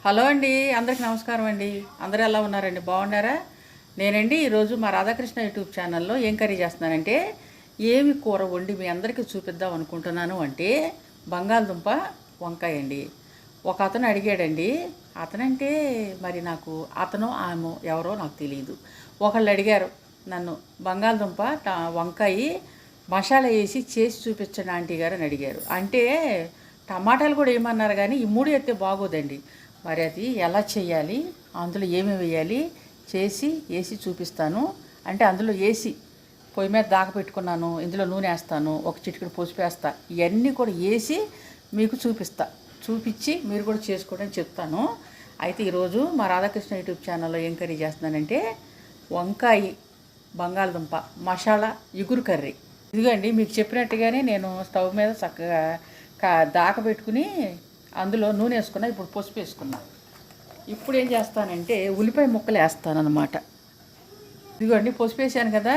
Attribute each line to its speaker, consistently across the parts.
Speaker 1: Hello అండి, అందరికి నమస్కారం అండి. అందరూ ఎలా ఉన్నారండి? బాగున్నారా? నేనండి ఈరోజు మా రాధాకృష్ణ యూట్యూబ్ ఛానల్లో ఏం కర్రీ చేస్తున్నానంటే, ఏమి కూర వండి మీ అందరికీ చూపిద్దాం అనుకుంటున్నాను అంటే బంగాళదుంప వంకాయ అండి. ఒక అతను అడిగాడండి. అతనంటే మరి నాకు అతను ఆమె ఎవరో నాకు తెలియదు. ఒకళ్ళు అడిగారు నన్ను, బంగాళదుంప వంకాయ మసాలా వేసి చేసి చూపించండి ఆంటీ గారు అని అడిగారు. అంటే టమాటాలు కూడా ఏమన్నారు, కానీ ఈ మూడు అయితే బాగోదండి. మరి అది ఎలా చేయాలి, అందులో ఏమేమి వేయాలి చేసి వేసి చూపిస్తాను. అంటే అందులో వేసి పొయ్యి మీద దాకా పెట్టుకున్నాను, ఇందులో నూనె వేస్తాను, ఒక చిటికెడు పసుపు వేస్తా, ఇవన్నీ కూడా వేసి మీకు చూపించి మీరు కూడా చేసుకోవడం చెప్తాను. అయితే ఈరోజు మా రాధాకృష్ణ యూట్యూబ్ ఛానల్లో ఏం కర్రీ చేస్తున్నానంటే వంకాయ బంగాళదుంప మసాలా ఇగురు కర్రీ. ఇదిగోండి, మీకు చెప్పినట్టుగానే నేను స్టవ్ మీద చక్కగా దాకా పెట్టుకుని అందులో నూనె వేసుకున్నా. ఇప్పుడు పసుపు వేసుకున్నా. ఇప్పుడు ఏం చేస్తానంటే ఉల్లిపాయ ముక్కలు వేస్తాను అన్నమాట. ఇదిగోండి, పసుపు వేసాను కదా,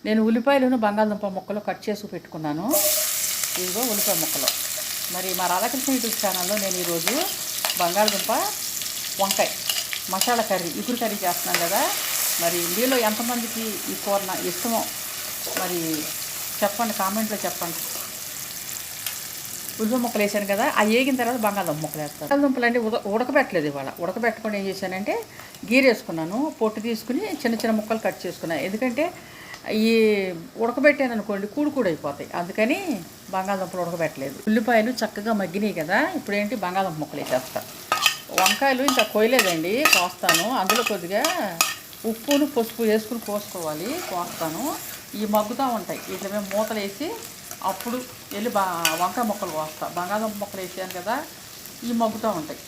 Speaker 1: నేను ఉల్లిపాయలను బంగాళదుంప ముక్కలు కట్ చేసి పెట్టుకున్నాను. ఇదిగో ఉల్లిపాయ ముక్కలు. మరి మా రాధాకృష్ణ యూట్యూబ్ ఛానల్లో నేను ఈరోజు బంగాళదుంప వంకాయ మసాలా కర్రీ ఇగురు కర్రీ చేస్తున్నాను కదా. మరి మీలో ఎంతమందికి ఈ కూర ఇష్టమో మరి చెప్పండి, కామెంట్లో చెప్పండి. ఉల్లిపాయ ముక్కలు వేసాను కదా, ఆ వేగిన తర్వాత బంగాళదుంప ముక్కలు వేస్తాను. బంగాళదుంపలు అంటే ఉడకబెట్టలేదు ఇవాళ. ఉడకబెట్టకుండా ఏం చేశానంటే గీరేసుకున్నాను, పొట్టు తీసుకుని చిన్న చిన్న ముక్కలు కట్ చేసుకున్నాను. ఎందుకంటే ఈ ఉడకబెట్టాను అనుకోండి కూడు అయిపోతాయి, అందుకని బంగాళదుంపలు ఉడకబెట్టలేదు. ఉల్లిపాయలు చక్కగా మగ్గినాయి కదా, ఇప్పుడు ఏంటి బంగాళదుంప ముక్కలు వేసేస్తాను. వంకాయలు ఇంకా కొయ్యలేదండి, కోస్తాను. అందులో కొద్దిగా ఉప్పును పసుపు వేసుకుని కోసుకోవాలి, కోస్తాను. ఈ మగ్గుతూ ఉంటాయి, ఇట్లా మేము మూతలు వేసి అప్పుడు వెళ్ళి వంకాయ ముక్కలు కోస్తా. బంగాళదుంప ముక్కలు వేసాను కదా, ఈ మగ్గుతూ ఉంటాయి.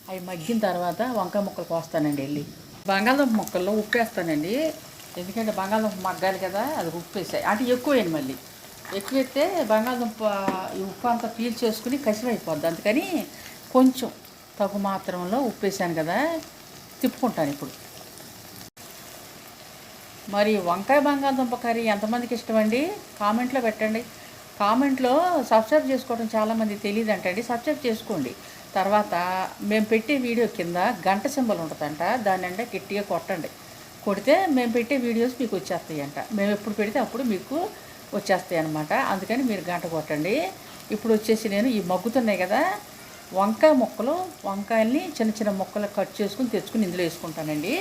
Speaker 1: అవి మగ్గిన తర్వాత వంకాయ ముక్కలు కోస్తానండి వెళ్ళి. బంగాళదుంప ముక్కల్లో ఉప్పు వేస్తానండి, ఎందుకంటే బంగాళదుంప మగ్గాలి కదా, అది ఉప్పు వేసాయి. అంటే ఎక్కువ వేయండి, మళ్ళీ ఎక్కువ వేస్తే బంగాళదుంప ఈ ఉప్పు అంతా పీల్ చేసుకుని కసిమైపోద్ది. అందుకని కొంచెం తగు మాత్రంలో ఉప్పు వేసాను కదా, తిప్పుకుంటాను ఇప్పుడు. మరి వంకాయ బంగాళదుంప కర్రీ ఎంతమందికి ఇష్టమండి? కామెంట్లో పెట్టండి. కామెంట్లో సబ్స్క్రైబ్ చేసుకోవడం చాలామంది తెలియదు అంటండి, సబ్స్క్రైబ్ చేసుకోండి. తర్వాత మేము పెట్టే వీడియో కింద గంట సింబల్ ఉంటుందంట, దాన్ని అంటే గట్టిగా కొట్టండి. కొడితే మేము పెట్టే వీడియోస్ మీకు వచ్చేస్తాయి అంట. మేము ఎప్పుడు పెడితే అప్పుడు మీకు వచ్చేస్తాయి అన్నమాట. అందుకని మీరు గంట కొట్టండి. ఇప్పుడు వచ్చేసి నేను ఈ మగ్గుతున్నాయి కదా వంకాయ ముక్కలు, వంకాయల్ని చిన్న చిన్న ముక్కలు కట్ చేసుకుని తెచ్చుకుని ఇందులో వేసుకుంటానండి.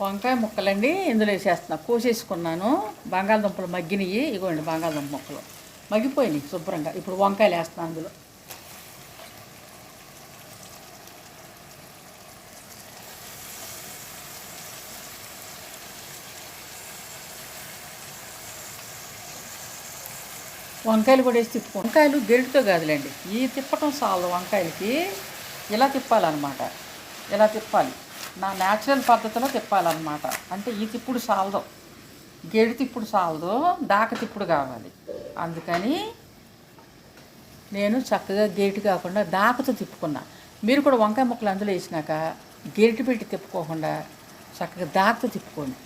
Speaker 1: వంకాయ ముక్కలండి ఇందులో వేసేస్తున్నా, కోసేసుకున్నాను. బంగాళదుంపలు మగ్గినవి, ఇగోండి బంగాళదుంప ముక్కలు మగ్గిపోయినాయి శుభ్రంగా. ఇప్పుడు వంకాయలు వేస్తున్నాను అందులో. వంకాయలు కూడా వేసి తిప్పుకో. వంకాయలు గెరిటితో కాదులేండి, ఈ తిప్పటం చాలు. వంకాయలకి ఇలా తిప్పాలన్నమాట, ఇలా తిప్పాలి. నా న్యాచురల్ పద్ధతిలో తిప్పాలన్నమాట. అంటే ఈ తిప్పుడు చాలదు, గేడి తిప్పుడు చాలదు, దాక తిప్పుడు కావాలి. అందుకని నేను చక్కగా గేటు కాకుండా దాకతో తిప్పుకున్నా. మీరు కూడా వంకాయ ముక్కలు అందులో వేసినాక గేటు పెట్టి తిప్పుకోకుండా చక్కగా దాకతో తిప్పుకోండి,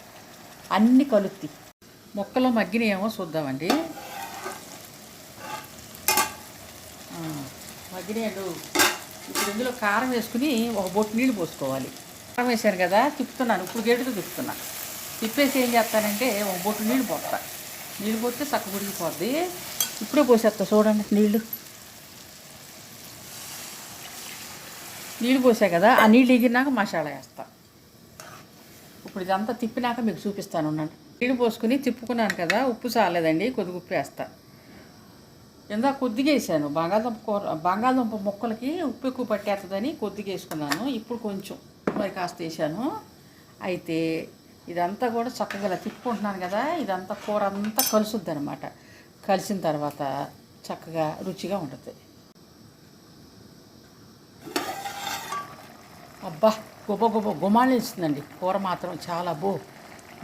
Speaker 1: అన్నీ కలుపుతి. ముక్కలు మగ్గినాయేమో చూద్దామండి. మగ్గినాయండు. ఇప్పుడు ఇందులో కారం వేసుకుని ఒక బొట్టు నీళ్ళు పోసుకోవాలి. కారం వేసాను కదా, తిప్పుతున్నాను. ఇప్పుడు గేటుతో తిప్పుతున్నా. తిప్పేసి ఏం చేస్తానంటే ఒక బొట్టు నీళ్ళు పోస్తా. నీళ్ళు పోస్తే చక్క ఉడికిపోద్ది. ఇప్పుడే పోసేస్తా చూడండి నీళ్ళు పోసా కదా, ఆ నీళ్ళు ఎగిరినాక మసాలా వేస్తా. ఇప్పుడు ఇదంతా తిప్పినాక మీకు చూపిస్తాను ఉన్నాను. నీళ్ళు పోసుకుని తిప్పుకున్నాను కదా, ఉప్పు చాలేదండి, కొద్దిగా ఉప్పు వేస్తా. ఇందాక కొద్దిగా వేసాను, బంగాళదుంప ముక్కలకి ఉప్పు ఎక్కువ పట్టేస్తుందని కొద్దిగా వేసుకున్నాను. ఇప్పుడు కొంచెం మరి కాస్త వేసాను. అయితే ఇదంతా కూడా చక్కగా ఇలా తిప్పుకుంటున్నాను కదా, ఇదంతా కూర అంతా కలుసుద్ది అనమాట. కలిసిన తర్వాత చక్కగా రుచిగా ఉంటుంది. అబ్బా, గుమాళి ఇస్తుందండి కూర మాత్రం, చాలా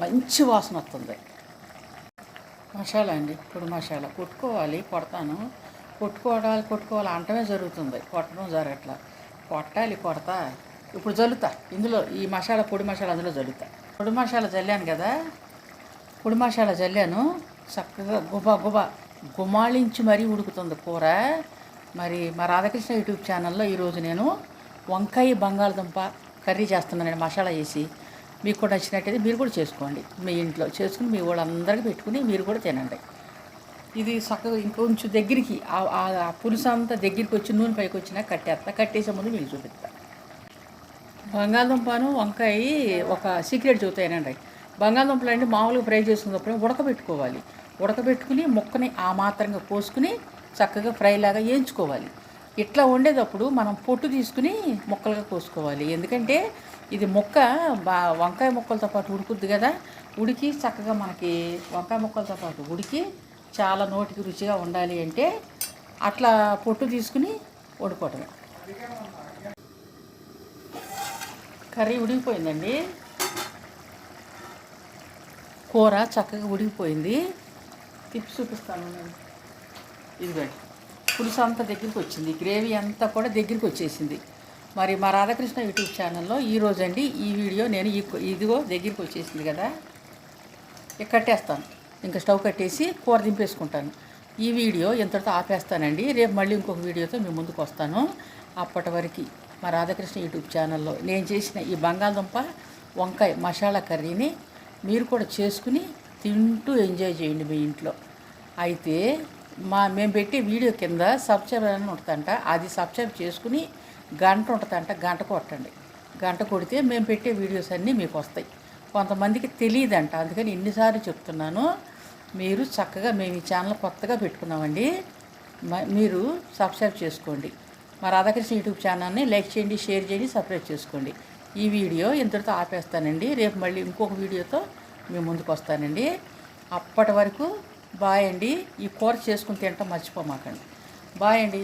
Speaker 1: మంచి వాసన వస్తుంది. మసాలా అండి, పొడి మసాలా కొట్టుకోవాలి. కొట్టుకోవాలి అంటమే జరుగుతుంది, కొట్టడం జరగట్లా. కొడతా. ఇప్పుడు జల్లుతా ఇందులో ఈ మసాలా, పొడి మసాలా అందులో జల్లుతా. పొడి మసాలా జల్లాను కదా, చక్కగా గుమాళించి మరీ ఉడుకుతుంది కూర. మరి మా రాధాకృష్ణ యూట్యూబ్ ఛానల్లో ఈరోజు నేను వంకాయ బంగాళదుంప కర్రీ చేస్తున్నానండి, మసాలా వేసి. మీకు కూడా నచ్చినట్టయితే మీరు కూడా చేసుకోండి, మీ ఇంట్లో చేసుకుని మీ వాళ్ళందరికీ పెట్టుకుని మీరు కూడా తినండి. ఇది చక్కగా ఇంకొంచెం దగ్గరికి ఆ పులుసు అంతా దగ్గరికి వచ్చి నూనె పైకి వచ్చినా కట్టేసే ముందు మీకు చూపిస్తా. బంగాళదుంపను వంకాయ ఒక సీక్రెట్ చూతాయనండి. బంగాళదుంపలు అంటే మామూలుగా ఫ్రై చేసుకున్నప్పుడు ఉడకబెట్టుకుని ముక్కని ఆ మాత్రంగా కోసుకుని చక్కగా ఫ్రైలాగా వేయించుకోవాలి. ఇట్లా వండేటప్పుడు మనం పొట్టు తీసుకుని ముక్కలుగా కోసుకోవాలి. ఎందుకంటే ఇది వంకాయ ముక్కలతో పాటు ఉడుకుద్ది కదా, ఉడికి చక్కగా మనకి వంకాయ ముక్కలతో పాటు ఉడికి చాలా నోటికి రుచిగా ఉండాలి అంటే అట్లా పొట్టు తీసుకుని వండుకోవటమే. కర్రీ ఉడికిపోయిందండి, కూర చక్కగా ఉడికిపోయింది. తిప్పి చూపిస్తాను నేను. ఇదిగోండి, పులుసు అంతా దగ్గరికి వచ్చింది, గ్రేవీ అంతా కూడా దగ్గరికి వచ్చేసింది. మరి మా రాధాకృష్ణ యూట్యూబ్ ఛానల్లో ఈరోజు అండి ఈ వీడియో నేను ఇదిగో దగ్గరికి వచ్చేసింది కదా, ఇక కట్టేస్తాను. ఇంకా స్టవ్ కట్టేసి కూర దింపేసుకుంటాను. ఈ వీడియో ఇంతటితో ఆపేస్తానండి. రేపు మళ్ళీ ఇంకొక వీడియోతో మీ ముందుకు వస్తాను. అప్పటి వరకు మా రాధాకృష్ణ యూట్యూబ్ ఛానల్లో నేను చేసిన ఈ బంగాళదుంప వంకాయ మసాలా కర్రీని మీరు కూడా చేసుకుని తింటూ ఎంజాయ్ చేయండి మీ ఇంట్లో. అయితే మేము పెట్టే వీడియో కింద సబ్స్క్రైబ్ అని ఉంటుందంట, అది సబ్స్క్రైబ్ చేసుకుని గంట ఉంటుందంట, గంట కొట్టండి. గంట కొడితే మేము పెట్టే వీడియోస్ అన్నీ మీకు వస్తాయి. కొంతమందికి తెలియదంట, అందుకని ఎన్నిసార్లు చెప్తున్నాను. మీరు చక్కగా మేము ఈ ఛానల్ కొత్తగా పెట్టుకున్నామండి, మీరు సబ్స్క్రైబ్ చేసుకోండి. మా రాధాకృష్ణ యూట్యూబ్ ఛానల్ని లైక్ చేయండి, షేర్ చేయండి, సబ్స్క్రైబ్ చేసుకోండి. ఈ వీడియో ఇంతటితో ఆపేస్తానండి. రేపు మళ్ళీ ఇంకొక వీడియోతో మేము ముందుకు వస్తానండి. అప్పటి వరకు బాయ్ అండి. ఈ కూర చేసుకుని తినటం మర్చిపోమాకండి. బాయ్ అండి.